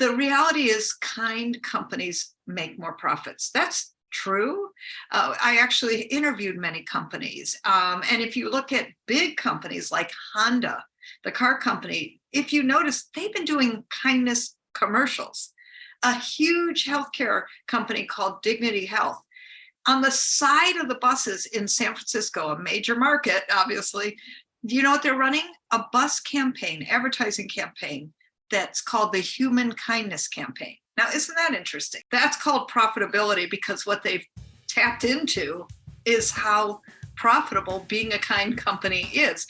The reality is kind companies make more profits. That's true. I actually interviewed many companies. And if you look at big companies like Honda, the car company, if you notice, they've been doing kindness commercials. A huge healthcare company called Dignity Health. On the side of the buses in San Francisco, a major market, obviously, do you know what they're running? A bus campaign, advertising campaign that's called the Human Kindness Campaign. Now, isn't that interesting? That's called profitability because what they've tapped into is how profitable being a kind company is.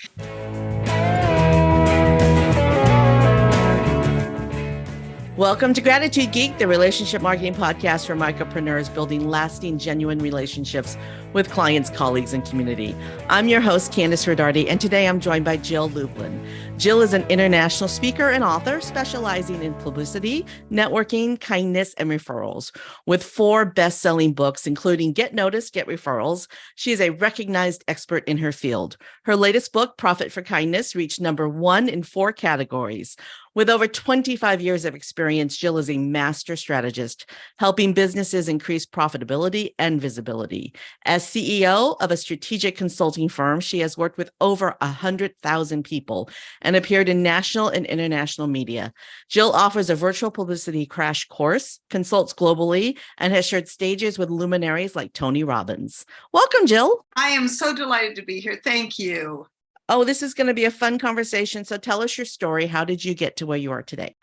Welcome to Gratitude Geek, the relationship marketing podcast for micropreneurs building lasting, genuine relationships with clients, colleagues, and community. I'm your host, Candice Rodardi, and today I'm joined by Jill Lublin. Jill is an international speaker and author specializing in publicity, networking, kindness, and referrals. With 4 best-selling books, including Get Noticed, Get Referrals, she is a recognized expert in her field. Her latest book, Profit for Kindness, reached number 1 in 4 categories. With over 25 years of experience, Jill is a master strategist, helping businesses increase profitability and visibility. As CEO of a strategic consulting firm, she has worked with over 100,000 people and appeared in national and international media. Jill offers a virtual publicity crash course, consults globally, and has shared stages with luminaries like Tony Robbins. Welcome, Jill. I am so delighted to be here. Thank you. Oh, this is going to be a fun conversation. So tell us your story. How did you get to where you are today?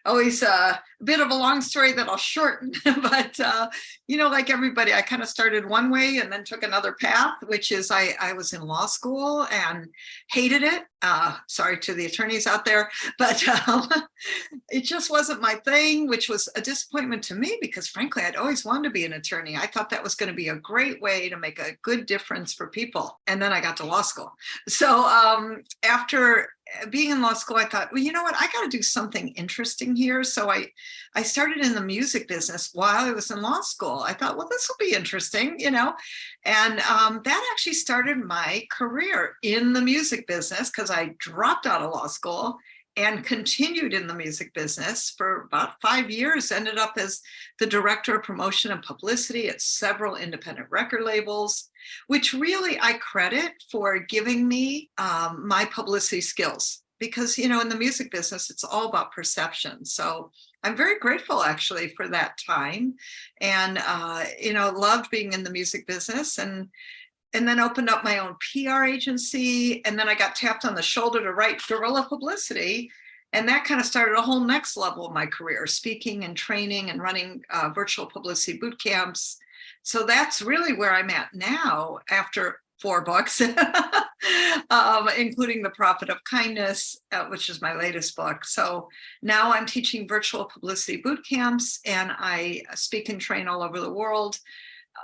Always a bit of a long story that I'll shorten, but like everybody, I kind of started one way and then took another path, which is I was in law school and hated it. Sorry to the attorneys out there, but it just wasn't my thing, which was a disappointment to me because frankly, I'd always wanted to be an attorney. I thought that was going to be a great way to make a good difference for people. And then I got to law school. So after being in law school, I thought, well, you know what? I got to do something interesting here. So I started in the music business while I was in law school. I thought, well, this will be interesting, and that actually started my career in the music business because I dropped out of law school and continued in the music business for about 5 years, ended up as the director of promotion and publicity at several independent record labels, which really I credit for giving me my publicity skills. Because, in the music business, it's all about perception. So I'm very grateful actually for that time and, loved being in the music business and then opened up my own PR agency. And then I got tapped on the shoulder to write Guerrilla Publicity. And that kind of started a whole next level of my career, speaking and training and running virtual publicity boot camps. So that's really where I'm at now after 4 books, including The Profit of Kindness, which is my latest book. So now I'm teaching virtual publicity boot camps and I speak and train all over the world.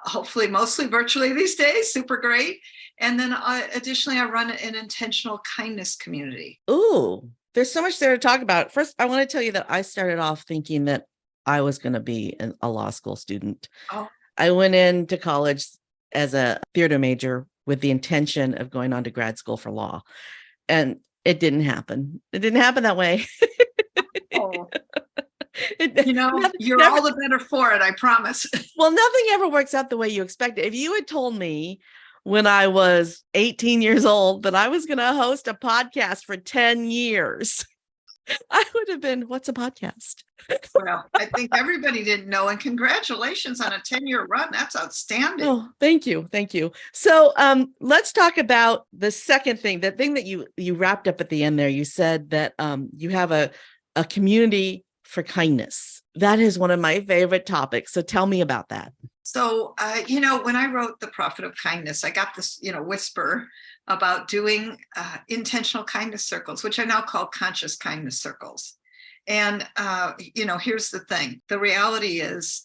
Hopefully mostly virtually these days, super great. And then additionally, I run an intentional kindness community. Ooh, there's so much there to talk about. First, I want to tell you that I started off thinking that I was going to be a law school student. Oh. I went into college as a theater major with the intention of going on to grad school for law. And it didn't happen. It didn't happen that way. Oh. You're all the better for it, I promise. Well, nothing ever works out the way you expect it. If you had told me when I was 18 years old that I was going to host a podcast for 10 years, I would have been, what's a podcast? Well, I think everybody didn't know. And congratulations on a 10-year run. That's outstanding. Oh, thank you. Thank you. So let's talk about the second thing, the thing that you wrapped up at the end there. You said that you have a community for kindness. That is one of my favorite topics. So tell me about that. So, when I wrote The Profit of Kindness, I got this, whisper about doing intentional kindness circles, which I now call conscious kindness circles. And, here's the thing. The reality is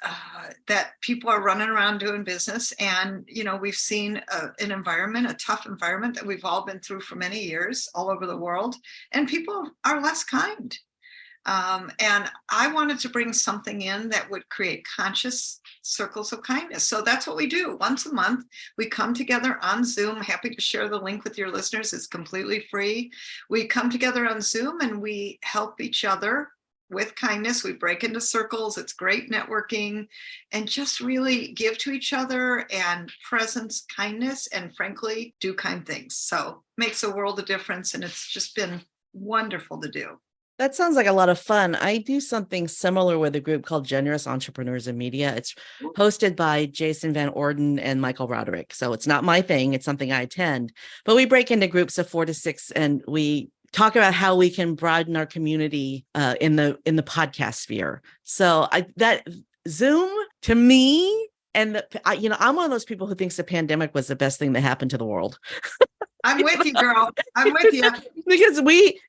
that people are running around doing business. And, we've seen an environment, a tough environment that we've all been through for many years all over the world. And people are less kind. And I wanted to bring something in that would create conscious circles of kindness. So that's what we do. Once a month, we come together on Zoom. Happy to share the link with your listeners. It's completely free. We come together on Zoom and we help each other with kindness. We break into circles. It's great networking, and just really give to each other and presence kindness, and frankly, do kind things. So makes a world of difference. And it's just been wonderful to do. That sounds like a lot of fun. I do something similar with a group called Generous Entrepreneurs in Media. It's hosted by Jason Van Orden and Michael Roderick. So it's not my thing. It's something I attend. But we break into groups of 4 to 6, and we talk about how we can broaden our community in the podcast sphere. So that Zoom to me, and I'm one of those people who thinks the pandemic was the best thing that happened to the world. I'm with you, girl. I'm with you. Because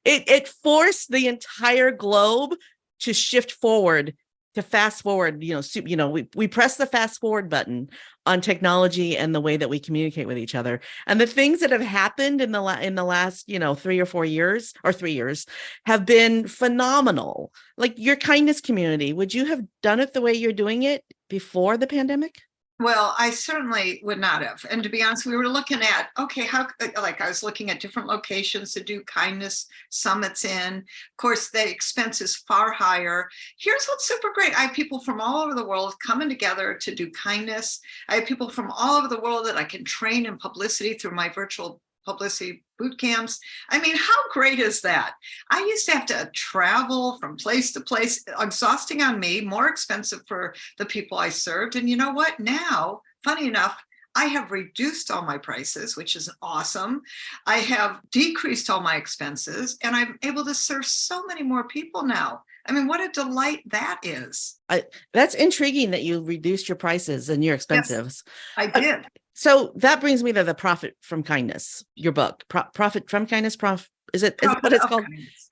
it forced the entire globe to shift forward, to fast forward. We press the fast forward button on technology and the way that we communicate with each other. And the things that have happened in the last 3 or 4 years, or 3 years, have been phenomenal. Like your kindness community, would you have done it the way you're doing it before the pandemic? Well, I certainly would not have. And to be honest, we were looking at, okay, I was looking at different locations to do kindness summits in. Of course, the expense is far higher. Here's what's super great. I have people from all over the world coming together to do kindness. I have people from all over the world that I can train in publicity through my virtual publicity boot camps. I mean, how great is that? I used to have to travel from place to place, exhausting on me, more expensive for the people I served. And you know what? Now, funny enough, I have reduced all my prices, which is awesome. I have decreased all my expenses, and I'm able to serve so many more people now. I mean, what a delight that is. That's intriguing that you reduced your prices and your expenses. Yes, I did. So that brings me to the Profit from Kindness, your book, Profit from Kindness. Is it what it's called?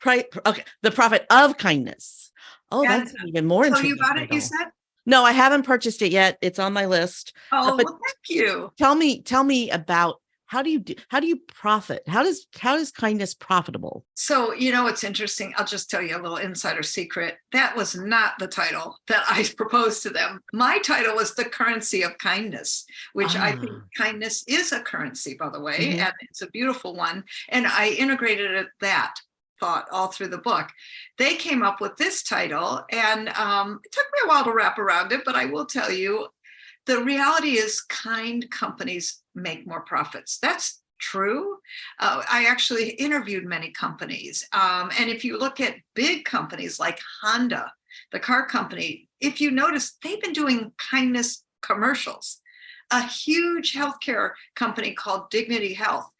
Okay, the Profit of Kindness. Oh, And that's even more tell you intriguing. about it, you said? No, I haven't purchased it yet. It's on my list. Oh, But well, thank you. tell me about how do you profit? How does kindness profitable? So, it's interesting. I'll just tell you a little insider secret. That was not the title that I proposed to them. My title was The Currency of Kindness, which I think kindness is a currency, by the way, and it's a beautiful one. And I integrated that thought all through the book. They came up with this title, and it took me a while to wrap around it, but I will tell you, the reality is kind companies make more profits. That's true. I actually interviewed many companies. And if you look at big companies like Honda, the car company, if you notice, they've been doing kindness commercials. A huge healthcare company called Dignity Health.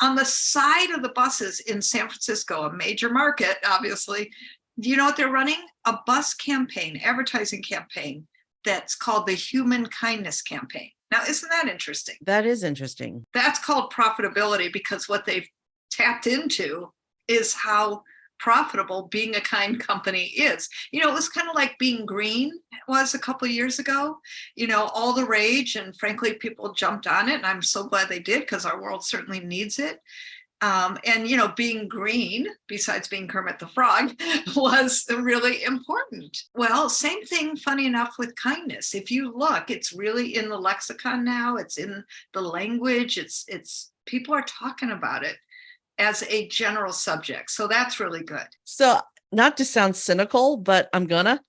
On the side of the buses in San Francisco, a major market, obviously, do you know what they're running? A bus campaign, advertising campaign that's called the Human Kindness Campaign. Now, isn't that interesting? That is interesting. That's called profitability, because what they've tapped into is how profitable being a kind company is. It was kind of like being green was a couple of years ago, all the rage, and frankly, people jumped on it. And I'm so glad they did, because our world certainly needs it. And being green, besides being Kermit the Frog, was really important. Well, same thing, funny enough, with kindness. If you look, it's really in the lexicon now. It's in the language. It's people are talking about it as a general subject. So that's really good. So, not to sound cynical, but I'm gonna.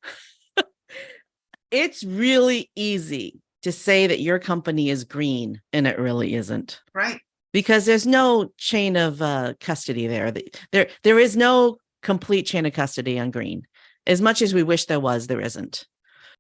It's really easy to say that your company is green, and it really isn't. Right. Because there's no chain of custody there. There is no complete chain of custody on green. As much as we wish there was, there isn't.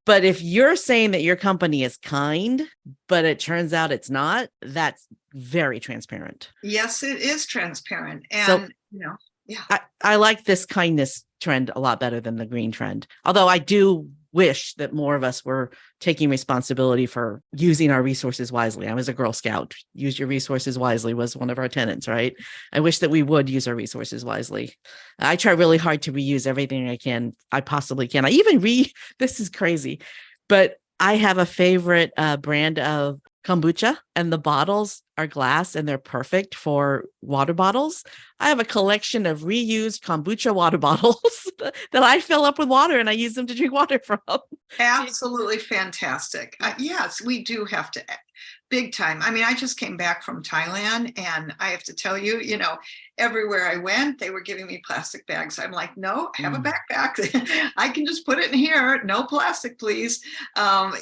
But if you're saying that your company is kind, but it turns out it's not, that's very transparent. Yes, it is transparent. And, yeah. I like this kindness trend a lot better than the green trend. Although I do wish that more of us were taking responsibility for using our resources wisely. I was a Girl Scout. Use your resources wisely was one of our tenets, right? I wish that we would use our resources wisely. I try really hard to reuse everything I possibly can. I even this is crazy, but I have a favorite brand of kombucha, and the bottles are glass and they're perfect for water bottles. I have a collection of reused kombucha water bottles that I fill up with water and I use them to drink water from. Absolutely fantastic. Yes, we do have to, big time. I mean, I just came back from Thailand and I have to tell you, everywhere I went, they were giving me plastic bags. I'm like, no, I have a backpack. I can just put it in here. No plastic, please. And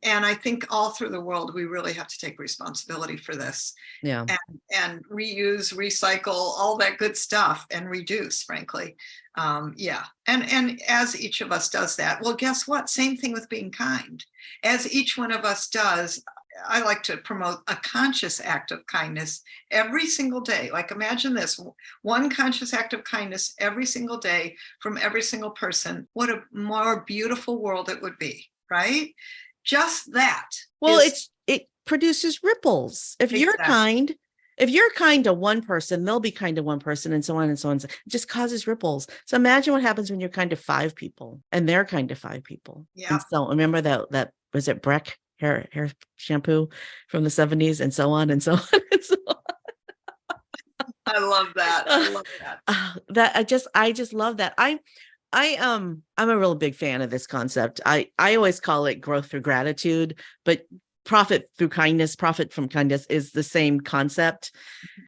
I think all through the world, we really have to take responsibility for this. Yeah. And reuse, recycle, all that good stuff and reduce, frankly. Yeah. And as each of us does that, well, guess what? Same thing with being kind. As each one of us does, I like to promote a conscious act of kindness every single day. Like imagine this, one conscious act of kindness every single day from every single person. What a more beautiful world it would be, right? Just that. Well, it produces ripples. If you're kind to one person, they'll be kind to one person, and so on and so on. It just causes ripples. So imagine what happens when you're kind to 5 people and they're kind to 5 people. Yeah. And so remember that was it Breck hair shampoo from the 70s and so on and so on and so on. I love that. I love that. I just love that. I'm a real big fan of this concept. I always call it growth through gratitude, but profit from kindness is the same concept.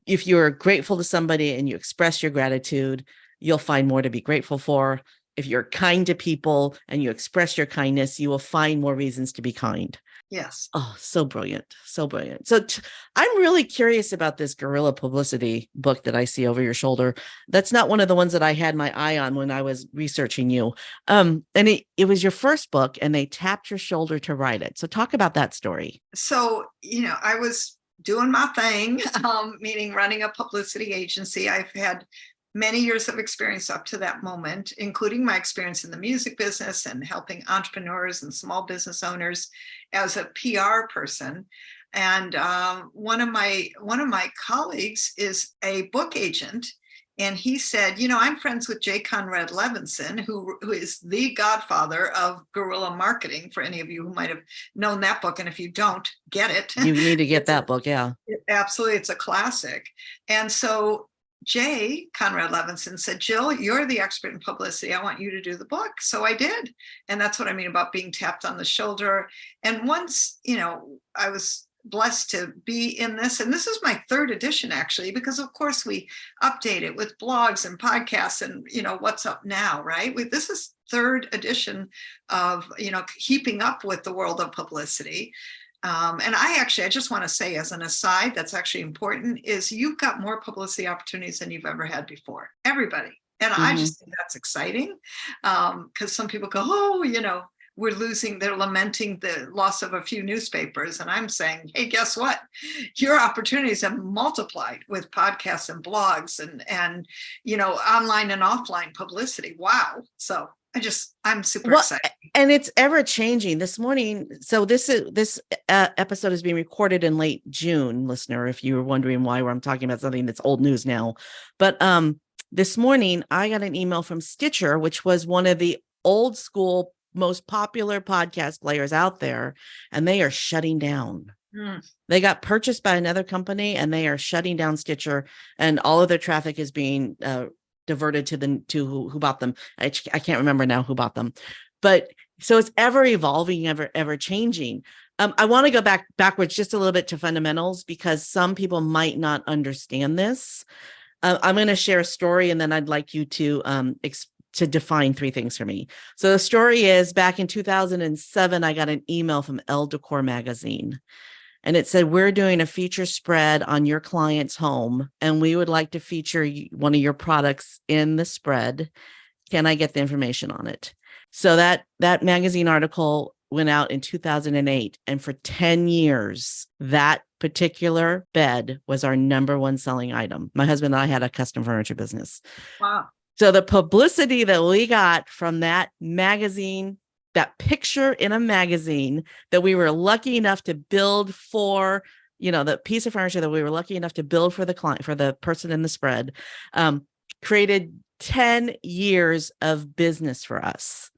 If you're grateful to somebody and you express your gratitude, you'll find more to be grateful for. If you're kind to people and you express your kindness, you will find more reasons to be kind. Yes. Oh, so brilliant. So brilliant. So I'm really curious about this Guerrilla Publicity book that I see over your shoulder. That's not one of the ones that I had my eye on when I was researching you. And it was your first book and they tapped your shoulder to write it. So talk about that story. So, I was doing my thing, meaning running a publicity agency. I've had many years of experience up to that moment, including my experience in the music business and helping entrepreneurs and small business owners as a PR person. And one of my colleagues is a book agent. And he said, I'm friends with J. Conrad Levinson, who is the godfather of guerrilla marketing, for any of you who might have known that book. And if you don't, get it. You need to get that book. Yeah. Absolutely. It's a classic. And so J. Conrad Levinson said, Jill, you're the expert in publicity. I want you to do the book. So I did. And that's what I mean about being tapped on the shoulder. And once, I was blessed to be in this, and this is my 3rd edition, actually, because of course we update it with blogs and podcasts and, what's up now, right? This is 3rd edition of, keeping up with the world of publicity. And I just want to say as an aside, that's actually important, is you've got more publicity opportunities than you've ever had before. Everybody. And I just think that's exciting because some people go, oh, they're lamenting the loss of a few newspapers. And I'm saying, hey, guess what? Your opportunities have multiplied with podcasts and blogs and online and offline publicity. Wow. So I'm super excited. And it's ever changing this morning. So this episode is being recorded in late June, listener, if you were wondering why I'm talking about something that's old news now. But this morning I got an email from Stitcher, which was one of the old school, most popular podcast players out there, and they are shutting down. They got purchased by another company and they are shutting down Stitcher, and all of their traffic is being diverted to who bought them. I can't remember now who bought them, but so it's ever evolving, ever changing. I want to go backwards just a little bit to fundamentals because some people might not understand this. I'm going to share a story and then I'd like you to define 3 things for me. So the story is back in 2007, I got an email from Elle Decor magazine. And it said, we're doing a feature spread on your client's home, and we would like to feature one of your products in the spread. Can I get the information on it? So that magazine article went out in 2008. And for 10 years, that particular bed was our number 1 selling item. My husband and I had a custom furniture business. Wow. So the publicity that we got from that magazine, that picture in a magazine that we were lucky enough to build for, the piece of furniture that we were lucky enough to build for the client, for the person in the spread, created 10 years of business for us.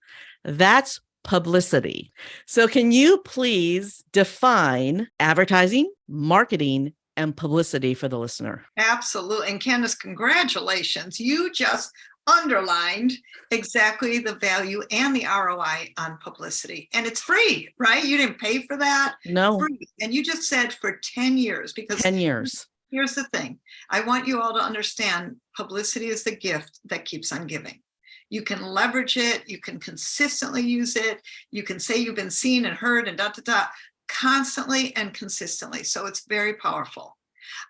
That's publicity. So can you please define advertising, marketing, and publicity for the listener? Absolutely. And Candace, congratulations. You just underlined exactly the value and the ROI on publicity. And it's free, right? You didn't pay for that. No. Free. And you just said for 10 years, because 10 years. Here's the thing. I want you all to understand publicity is the gift that keeps on giving. You can leverage it. You can consistently use it. You can say you've been seen and heard and constantly and consistently. So it's very powerful.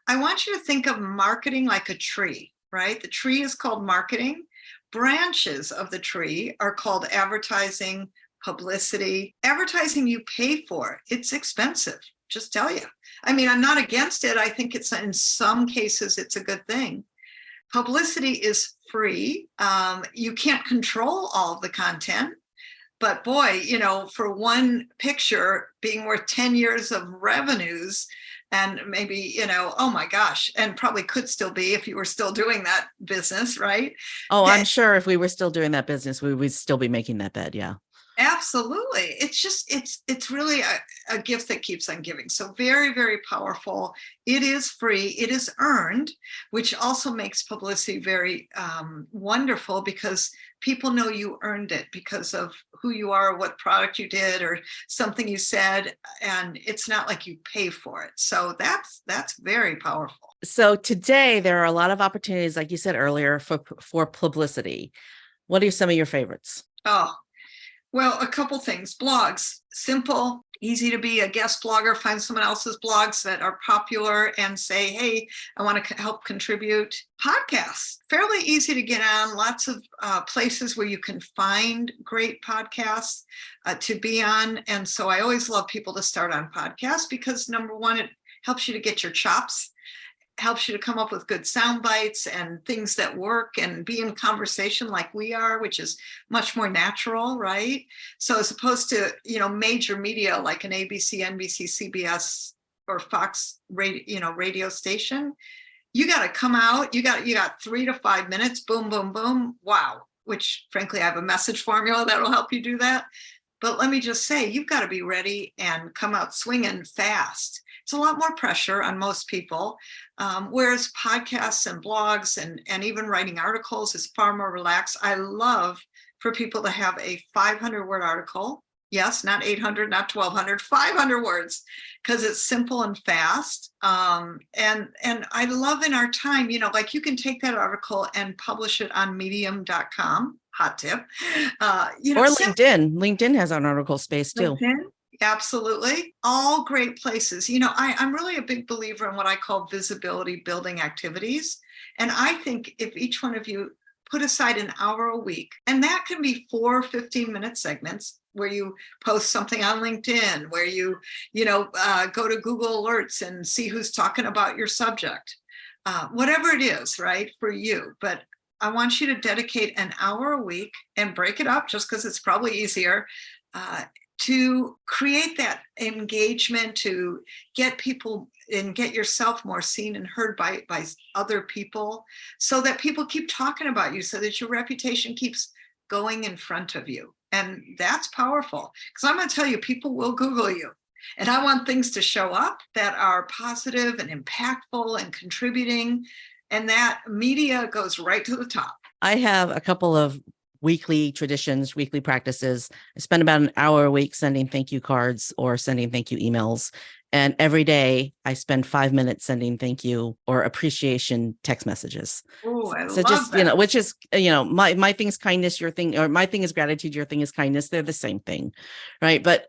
I want you to think of marketing like a tree, right? The tree is called marketing. Branches of the tree are called advertising, publicity. Advertising you pay for. It's expensive, just tell you. I mean, I'm not against it. I think it's in some cases, it's a good thing. Publicity is free. You can't control all of the content. But boy, for one picture being worth 10 years of revenues, and maybe, oh my gosh, and probably could still be if you were still doing that business, right? Oh, I'm sure if we were still doing that business, we would still be making that bed. Yeah. Absolutely. It's just, it's really a gift that keeps on giving. So very, very powerful. It is free. It is earned, which also makes publicity very wonderful, because people know you earned it because of who you are, what product you did, or something you said. And it's not like you pay for it. So that's very powerful. So today there are a lot of opportunities, like you said earlier, for publicity. What are some of your favorites? Oh, well, a couple things. Blogs, simple, easy to be a guest blogger, find someone else's blogs that are popular and say, hey, I want to help contribute. Podcasts, fairly easy to get on, lots of places where you can find great podcasts to be on. And so I always love people to start on podcasts because, number one, it helps you to get your chops, helps you to come up with good sound bites and things that work and be in conversation like we are, which is much more natural, right? So as opposed to, major media like an ABC, NBC, CBS, or Fox radio station, you got to come out, you got 3 to 5 minutes, boom, boom, boom. Wow. Which frankly, I have a message formula that will help you do that. But let me just say, you've got to be ready and come out swinging fast. It's a lot more pressure on most people, whereas podcasts and blogs and even writing articles is far more relaxed. I love for people to have a 500-word article. Yes, not 800, not 1,200, 500 words, because it's simple and fast. And I love in our time, like you can take that article and publish it on medium.com. Hot tip. Or LinkedIn. LinkedIn has an article space too. LinkedIn. Absolutely. All great places. I'm really a big believer in what I call visibility building activities. And I think if each one of you put aside an hour a week, and that can be 4 15-minute segments where you post something on LinkedIn, where you go to Google Alerts and see who's talking about your subject, whatever it is, right, for you. But I want you to dedicate an hour a week and break it up just because it's probably easier to create that engagement, to get people and get yourself more seen and heard by other people, so that people keep talking about you, so that your reputation keeps going in front of you. And that's powerful, because I'm going to tell you, people will Google you. And I want things to show up that are positive and impactful and contributing. And that media goes right to the top. I have a couple of weekly traditions, weekly practices. I spend about an hour a week sending thank you cards or sending thank you emails. And every day I spend 5 minutes sending thank you or appreciation text messages. Oh, I so love just, that. Which is, my thing is kindness, your thing, or my thing is gratitude, your thing is kindness. They're the same thing. Right. But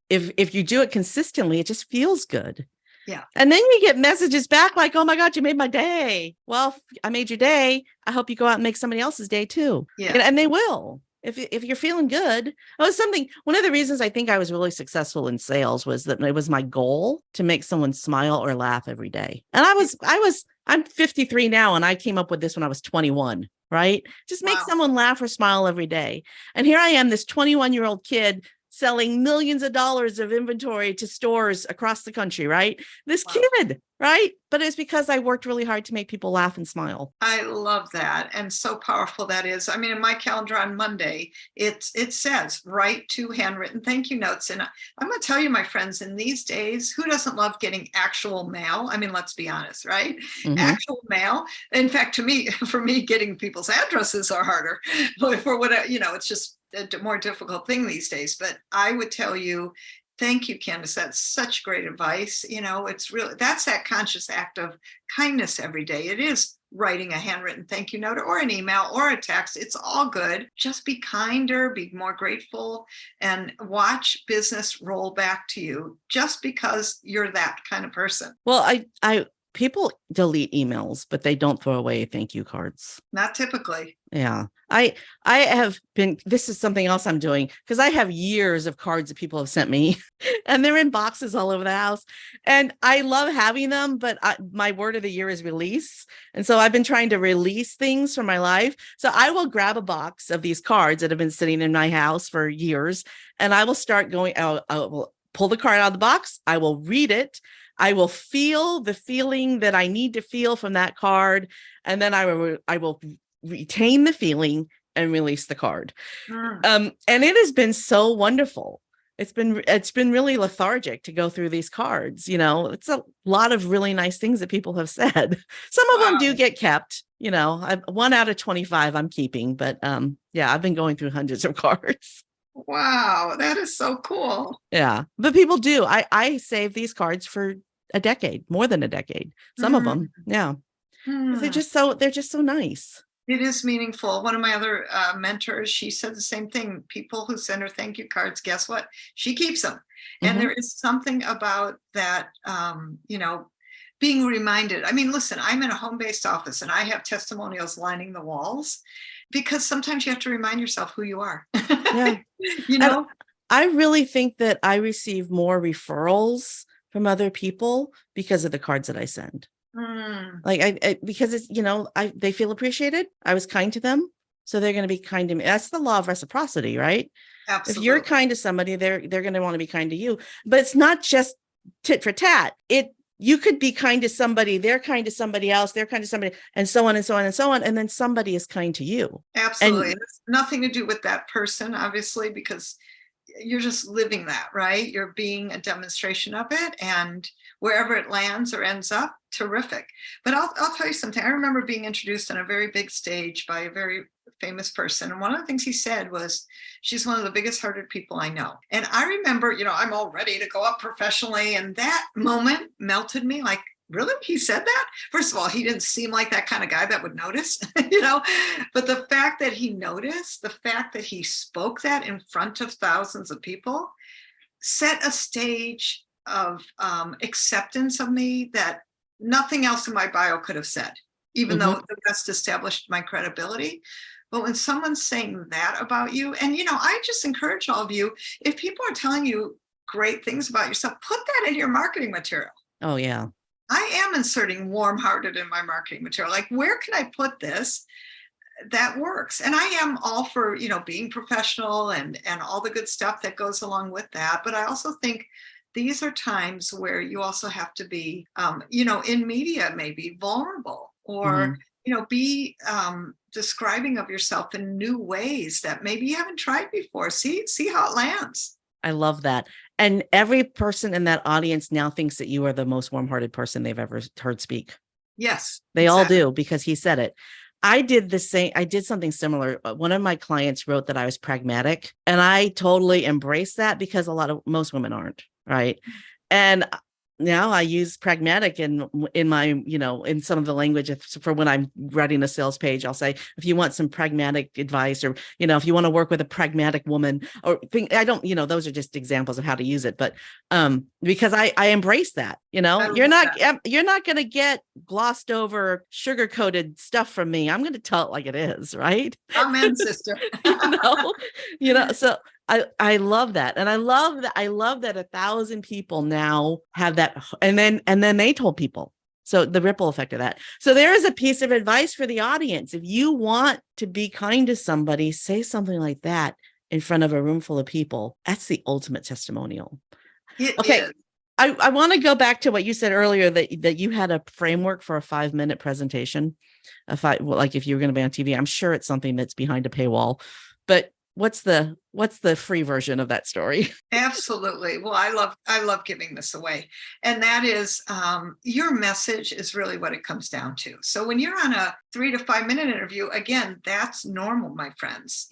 if you do it consistently, it just feels good. Yeah. And then you get messages back like, oh my God, you made my day. Well, I made your day. I hope you go out and make somebody else's day too. Yeah. And they will, if you're feeling good. One of the reasons I think I was really successful in sales was that it was my goal to make someone smile or laugh every day. And I'm 53 now, and I came up with this when I was 21, right? Just make someone laugh or smile every day. And here I am, this 21-year-old kid selling millions of dollars of inventory to stores across the country, right? This Wow. kid, right? But it's because I worked really hard to make people laugh and smile. I love that. And so powerful that is. I mean, in my calendar on Monday, it says write 2 handwritten thank you notes. And I'm going to tell you, my friends, in these days, who doesn't love getting actual mail? I mean, let's be honest, right? Actual mail. In fact, for me, getting people's addresses are harder. For what, it's just a more difficult thing these days. But I would tell you, thank you, Candace. That's such great advice. It's really, that's that conscious act of kindness every day. It is writing a handwritten thank you note or an email or a text. It's all good. Just be kinder, be more grateful, and watch business roll back to you just because you're that kind of person. Well, people delete emails, but they don't throw away thank you cards. Not typically. Yeah. I have been, this is something else I'm doing because I have years of cards that people have sent me and they're in boxes all over the house. And I love having them, but my word of the year is release. And so I've been trying to release things from my life. So I will grab a box of these cards that have been sitting in my house for years. And I will start going out. I will pull the card out of the box. I will read it. I will feel the feeling that I need to feel from that card. And then I will retain the feeling and release the card. And it has been so wonderful. It's been really lethargic to go through these cards. It's a lot of really nice things that people have said. Some of them do get kept, 1 out of 25 I'm keeping, but yeah, I've been going through hundreds of cards. Wow, that is so cool. Yeah, but people do. I save these cards for a decade, more than a decade. Some of them, yeah. They're just so nice. It is meaningful. One of my other mentors, she said the same thing. People who send her thank you cards, guess what? She keeps them. And there is something about that, being reminded. I mean, listen, I'm in a home-based office and I have testimonials lining the walls because sometimes you have to remind yourself who you are. Yeah. I really think that I receive more referrals from other people because of the cards that I send. Like because it's, they feel appreciated. I was kind to them. So they're going to be kind to me. That's the law of reciprocity, right? Absolutely. If you're kind to somebody, they're going to want to be kind to you, but it's not just tit for tat. You could be kind to somebody, they're kind to somebody else, they're kind to somebody, and so on and so on and so on. And then somebody is kind to you. Absolutely. It's nothing to do with that person, obviously, because you're just living that, right? You're being a demonstration of it, and wherever it lands or ends up, terrific. But I'll tell you something. I remember being introduced on a very big stage by a very famous person. And one of the things he said was, she's one of the biggest hearted people I know. And I remember, I'm all ready to go up professionally. And that moment melted me like, really? He said that? First of all, he didn't seem like that kind of guy that would notice, but the fact that he noticed, the fact that he spoke that in front of thousands of people set a stage of acceptance of me that nothing else in my bio could have said, even though the rest established my credibility. But when someone's saying that about you, and, I just encourage all of you, if people are telling you great things about yourself, put that in your marketing material. Oh, yeah. I am inserting warm-hearted in my marketing material. Like, where can I put this that works? And I am all for, being professional and all the good stuff that goes along with that. But I also think these are times where you also have to be, in media, maybe vulnerable or, be describing of yourself in new ways that maybe you haven't tried before. See how it lands. I love that. And every person in that audience now thinks that you are the most warm-hearted person they've ever heard speak. Yes. They all do, because he said it. I did the same. I did something similar. One of my clients wrote that I was pragmatic, and I totally embraced that because most women aren't, right? And now I use pragmatic in my, in some of the language for when I'm writing a sales page. I'll say, if you want some pragmatic advice, or, if you want to work with a pragmatic woman, or I don't, those are just examples of how to use it. But because I embrace that, you're not going to get glossed over, sugar coated stuff from me. I'm going to tell it like it is. Right. Amen, sister. So I love that. And I love that 1,000 people now have that. And then they told people. So the ripple effect of that. So there is a piece of advice for the audience. If you want to be kind to somebody, say something like that. in front of a room full of people, that's the ultimate testimonial. It Okay. is. I want to go back to what you said earlier, that you had a framework for a 5-minute presentation. Like if you were going to be on TV, I'm sure it's something that's behind a paywall, but what's the free version of that story? Absolutely. Well, I love giving this away. And that is your message is really what it comes down to. So when you're on a 3 to 5 minute interview, again, that's normal, my friends.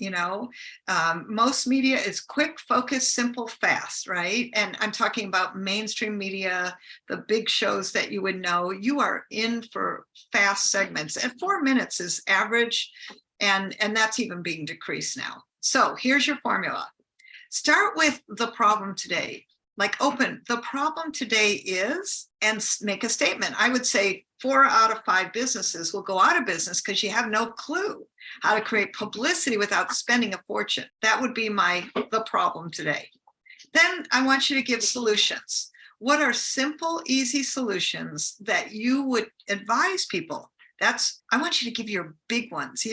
Most media is quick, focused, simple, fast, right? And I'm talking about mainstream media, the big shows that you would know. You are in for fast segments. And 4 minutes is average. And that's even being decreased now. So here's your formula. Start with the problem today. Like open the problem today is, and make a statement. I would say 4 out of 5 businesses will go out of business because you have no clue how to create publicity without spending a fortune. That would be the problem today. Then I want you to give solutions. What are simple, easy solutions that you would advise people? I want you to give your big ones,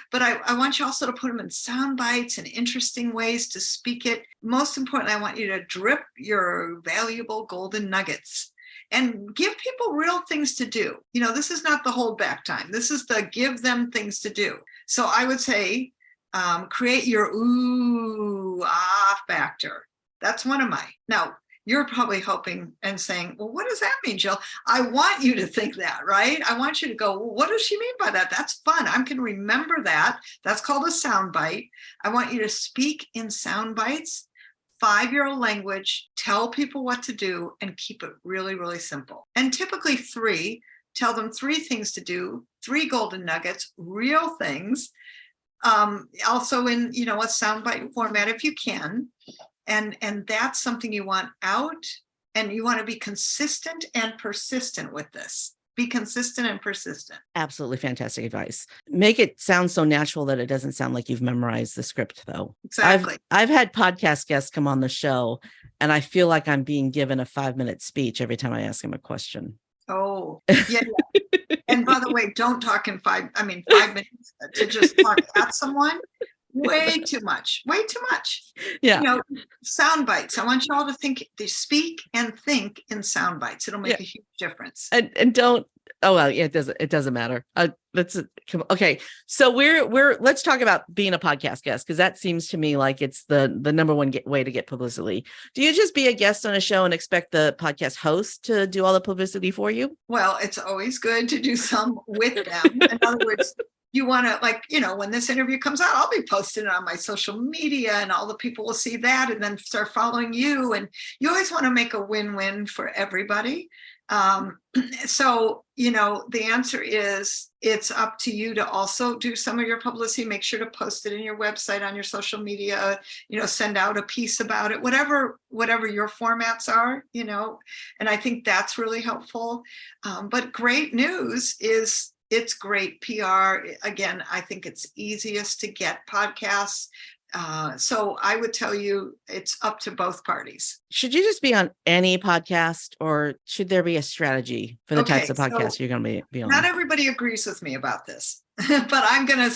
but I want you also to put them in sound bites and interesting ways to speak it. Most importantly, I want you to drip your valuable golden nuggets and give people real things to do. This is not the hold back time. This is the give them things to do. So I would say, create your ooh, ah factor. That's one of mine. Now, you're probably hoping and saying, well, what does that mean, Jill? I want you to think that, right? I want you to go, well, what does she mean by that? That's fun. I can remember that. That's called a sound bite. I want you to speak in sound bites, 5-year-old language, tell people what to do, and keep it really, really simple. And typically 3, tell them 3 things to do, 3 golden nuggets, real things. Also in, a sound bite format if you can. And that's something you want out, and you want to be consistent and persistent with this. Be consistent and persistent. Absolutely fantastic advice. Make it sound so natural that it doesn't sound like you've memorized the script, though. Exactly. I've had podcast guests come on the show, and I feel like I'm being given a 5-minute speech every time I ask them a question. Oh, yeah. And by the way, don't talk in 5 minutes to just talk at someone. Way too much. Yeah. Sound bites. I want you all to speak and think in sound bites. It'll make a huge difference. And don't. Oh well, yeah, it doesn't matter. Okay. So let's talk about being a podcast guest, because that seems to me like it's the number one way to get publicity. Do you just be a guest on a show and expect the podcast host to do all the publicity for you? Well, it's always good to do some with them. In other words, you want to, when this interview comes out, I'll be posting it on my social media, and all the people will see that and then start following you. And you always want to make a win-win for everybody. So, the answer is it's up to you to also do some of your publicity. Make sure to post it in your website, on your social media, send out a piece about it, whatever your formats are, and I think that's really helpful. But great news is, it's great PR. Again, I think it's easiest to get podcasts. So I would tell you it's up to both parties. Should you just be on any podcast, or should there be a strategy for the types of podcasts you're going to be on? Not everybody agrees with me about this, but I'm gonna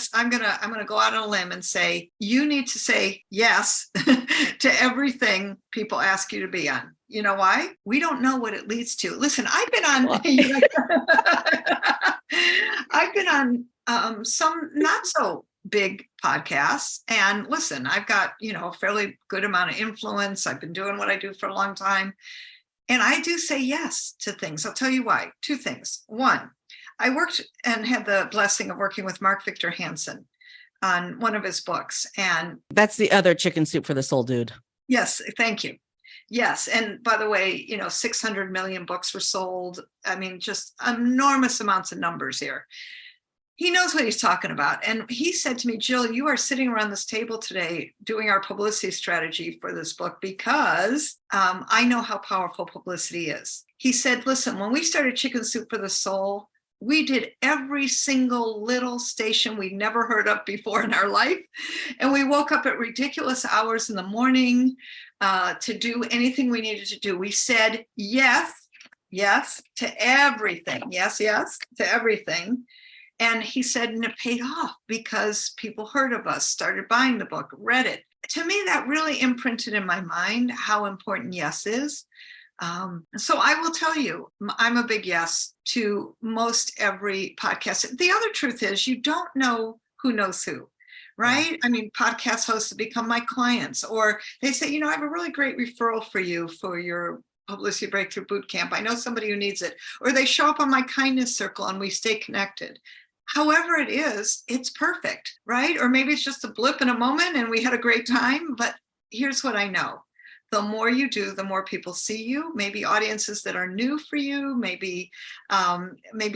go out on a limb and say you need to say yes to everything people ask you to be on. You know why? We don't know what it leads to. Listen, I've been on. I've been on some not so big podcasts, and listen, I've got a fairly good amount of influence. I've been doing what I do for a long time, and I do say yes to things. I'll tell you why. 2 things. 1, I worked and had the blessing of working with Mark Victor Hansen on one of his books, and that's the other chicken soup for the soul dude. Yes, thank you. Yes. And by the way, 600 million books were sold. I mean, just enormous amounts of numbers here. He knows what he's talking about. And he said to me, Jill, you are sitting around this table today doing our publicity strategy for this book because I know how powerful publicity is. He said, listen, when we started Chicken Soup for the Soul, we did every single little station we'd never heard of before in our life. And we woke up at ridiculous hours in the morning to do anything we needed to do. We said yes to everything. Yes to everything. And he said, and it paid off because people heard of us, started buying the book, read it. to me, that really imprinted in my mind how important yes is. So I will tell you, I'm a big yes to most every podcast. The other truth is you don't know who knows who, right? I mean, podcast hosts have become my clients, or they say, I have a really great referral for you for your Publicity Breakthrough Bootcamp. I know somebody who needs it. Or they show up on my kindness circle and we stay connected. However it is, it's perfect, right? Or maybe it's just a blip in a moment and we had a great time. But here's what I know. The more you do, the more people see you, maybe audiences that are new for you, maybe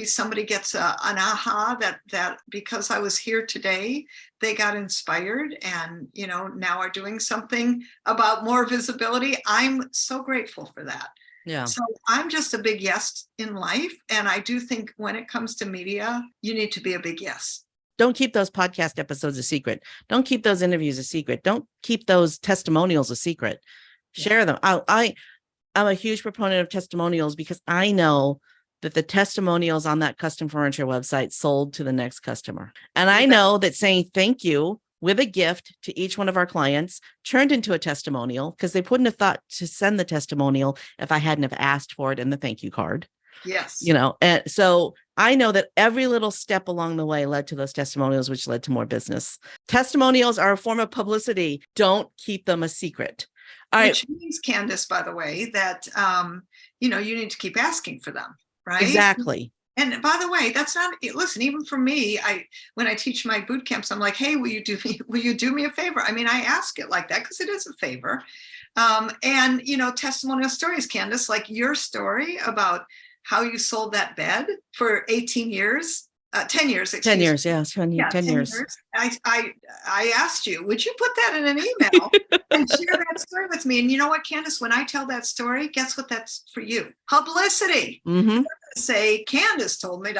somebody gets an aha that because I was here today, they got inspired and, now are doing something about more visibility. I'm so grateful for that. Yeah. So I'm just a big yes in life. And I do think when it comes to media, you need to be a big yes. Don't keep those podcast episodes a secret. Don't keep those interviews a secret. Don't keep those testimonials a secret. Share them. I'm a huge proponent of testimonials because I know that the testimonials on that custom furniture website sold to the next customer. And I know that saying thank you with a gift to each one of our clients turned into a testimonial because they wouldn't have thought to send the testimonial if I hadn't have asked for it in the thank you card. Yes. And so I know that every little step along the way led to those testimonials, which led to more business. Testimonials are a form of publicity. Don't keep them a secret. Which means, Candace, by the way, that, you need to keep asking for them, right? Exactly. And by the way, that's not, listen, even for me, when I teach my boot camps, I'm like, hey, will you do me a favor? I mean, I ask it like that because it is a favor. And, testimonial stories, Candace, like your story about how you sold that bed for 18 years. 10 years, 10 years, yes. 10 years. I asked you, would you put that in an email and share that story with me? And you know what, Candace, when I tell that story, guess what that's for you? Publicity. Mm-hmm. Say, Candace told me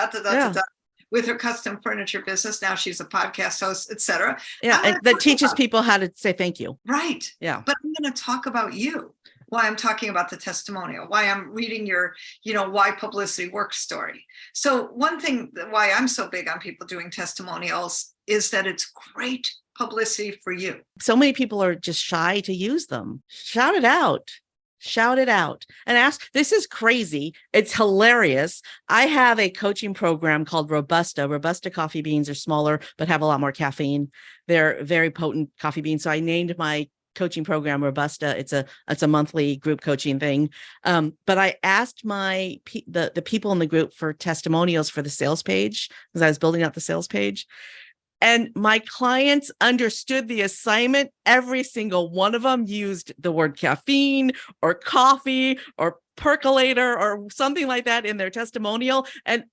with her custom furniture business. Now she's a podcast host, etc. Yeah, and that teaches people how to say thank you. Right. Yeah. But I'm going to talk about you. Why I'm talking about the testimonial, why I'm reading your, why publicity works story. So one thing why I'm so big on people doing testimonials is that it's great publicity for you. So many people are just shy to use them. Shout it out. Shout it out and ask. This is crazy. It's hilarious. I have a coaching program called Robusta. Robusta coffee beans are smaller, but have a lot more caffeine. They're very potent coffee beans. So I named my coaching program Robusta. It's a monthly group coaching thing. But I asked the people in the group for testimonials for the sales page because I was building out the sales page. And my clients understood the assignment. Every single one of them used the word caffeine or coffee or percolator or something like that in their testimonial. And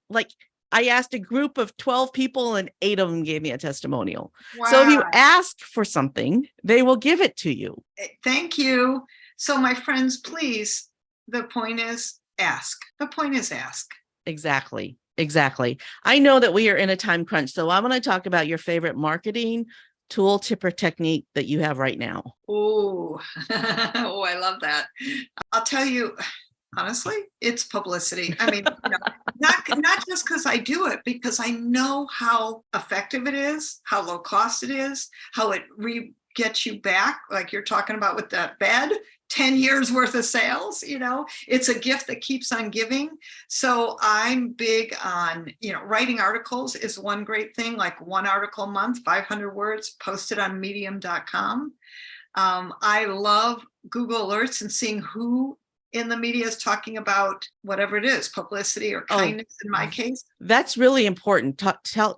I asked a group of 12 people and 8 of them gave me a testimonial. Wow. So if you ask for something, they will give it to you. Thank you. So my friends, please, the point is ask. The point is ask. Exactly. I know that we are in a time crunch. So I want to talk about your favorite marketing tool, tip, or technique that you have right now. Oh, I love that. I'll tell you, honestly, it's publicity. I mean, not just because I do it, because I know how effective it is, how low cost it is, how it gets you back, like you're talking about with that bed, 10 years worth of sales. It's a gift that keeps on giving. So I'm big on, writing articles is one great thing, like one article a month, 500 words, posted on medium.com. I love Google Alerts and seeing who in the media is talking about whatever it is, publicity or kindness in my case. That's really important.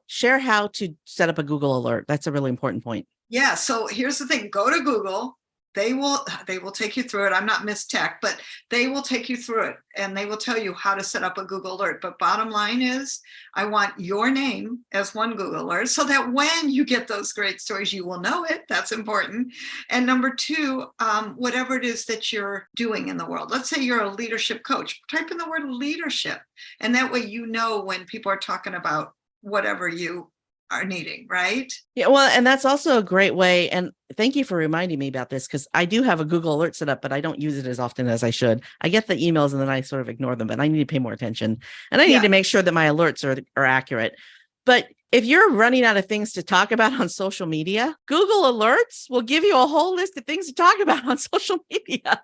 Share how to set up a Google alert. That's a really important point. Yeah. So here's the thing. Go to Google. They will take you through it. I'm not Miss Tech, but they will take you through it and they will tell you how to set up a Google alert. But bottom line is, I want your name as one Google alert so that when you get those great stories, you will know it. That's important. And number 2, whatever it is that you're doing in the world. Let's say you're a leadership coach. Type in the word leadership. And that way when people are talking about whatever you are needing, right? Yeah, well, and that's also a great way. And thank you for reminding me about this because I do have a Google alert set up, but I don't use it as often as I should. I get the emails and then I sort of ignore them, but I need to pay more attention. And I need to make sure that my alerts are accurate. But if you're running out of things to talk about on social media, Google Alerts will give you a whole list of things to talk about on social media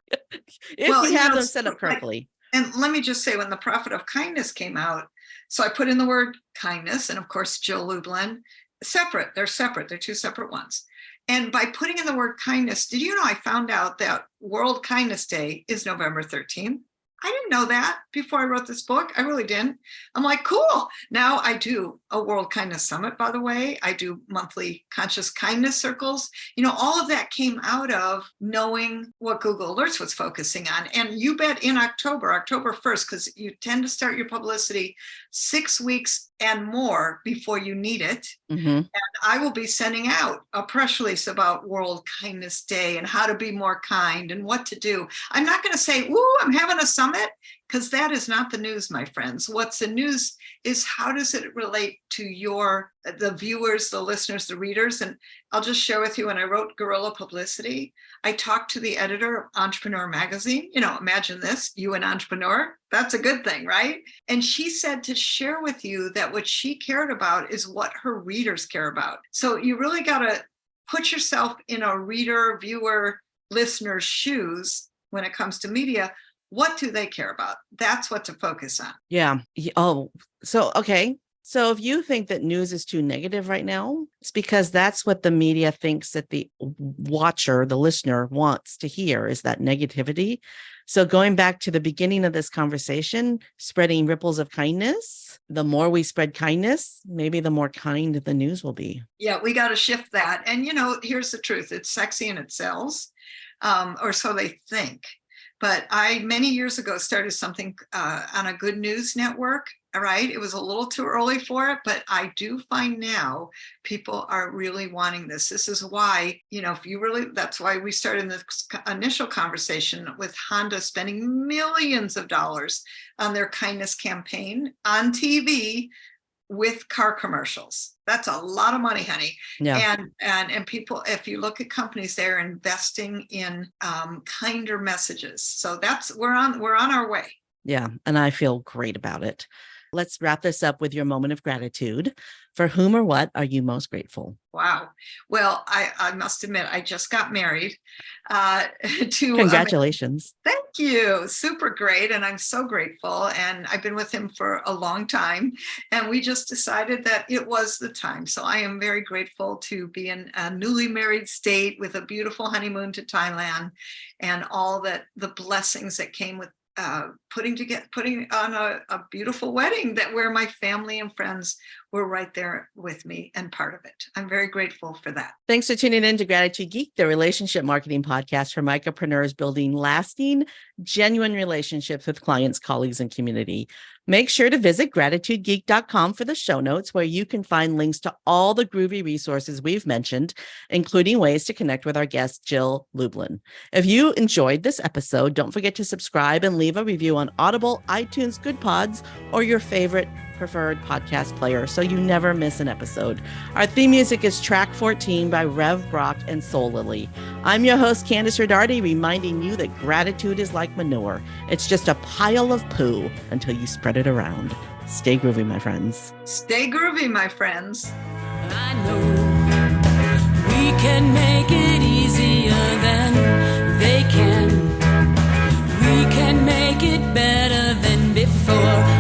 if you have them set up correctly. And let me just say, when the Prophet of Kindness came out, so I put in the word kindness, and of course, Jill Lublin, separate. They're separate. They're two separate ones. And by putting in the word kindness, did you know I found out that World Kindness Day is November 13th? I didn't know that before I wrote this book. I really didn't. I'm like, cool. Now I do a World Kindness Summit, by the way. I do monthly conscious kindness circles. All of that came out of knowing what Google Alerts was focusing on. And you bet in October 1st, because you tend to start your publicity 6 weeks and more before you need it. Mm-hmm. And I will be sending out a press release about World Kindness Day and how to be more kind and what to do. I'm not going to say, "Ooh, I'm having a summit," because that is not the news, my friends. What's the news is how does it relate to the viewers, the listeners, the readers. And I'll just share with you, when I wrote Guerrilla Publicity, I talked to the editor of Entrepreneur Magazine. Imagine this, you an entrepreneur, that's a good thing, right? And she said to share with you that what she cared about is what her readers care about. So you really got to put yourself in a reader, viewer, listener's shoes when it comes to media. What do they care about? That's what to focus on. Yeah. Oh, so, okay. So if you think that news is too negative right now, it's because that's what the media thinks that the watcher, the listener wants to hear, is that negativity. So going back to the beginning of this conversation, spreading ripples of kindness, the more we spread kindness, maybe the more kind the news will be. Yeah, we got to shift that. And, here's the truth. It's sexy and it sells, or so they think. But I, many years ago, started something on a good news network, right? It was a little too early for it, but I do find now people are really wanting this. This is why, that's why we started this initial conversation with Honda spending millions of dollars on their kindness campaign on TV with car commercials. That's a lot of money, honey. Yeah. And people, if you look at companies, they're investing in kinder messages. So we're on our way. Yeah. And I feel great about it. Let's wrap this up with your moment of gratitude. For whom or what are you most grateful? Wow. Well, I must admit, I just got married to. Congratulations. Thank you. Super great. And I'm so grateful. And I've been with him for a long time. And we just decided that it was the time. So I am very grateful to be in a newly married state with a beautiful honeymoon to Thailand and all the blessings that came with putting on a beautiful wedding where my family and friends were right there with me and part of it. I'm very grateful for that. Thanks for tuning in to Gratitude Geek, the relationship marketing podcast for micropreneurs building lasting, genuine relationships with clients, colleagues, and community. Make sure to visit gratitudegeek.com for the show notes, where you can find links to all the groovy resources we've mentioned, including ways to connect with our guest, Jill Lublin. If you enjoyed this episode, don't forget to subscribe and leave a review on Audible, iTunes, Good Pods, or your favorite preferred podcast player so you never miss an episode. Our theme music is track 14 by Rev Brock and Soul Lily. I'm your host, Candice Rodardi, reminding you that gratitude is like manure. It's just a pile of poo until you spread it around. Stay groovy, my friends. Stay groovy, my friends. I know we can make it easier than they can. We can make it better than before.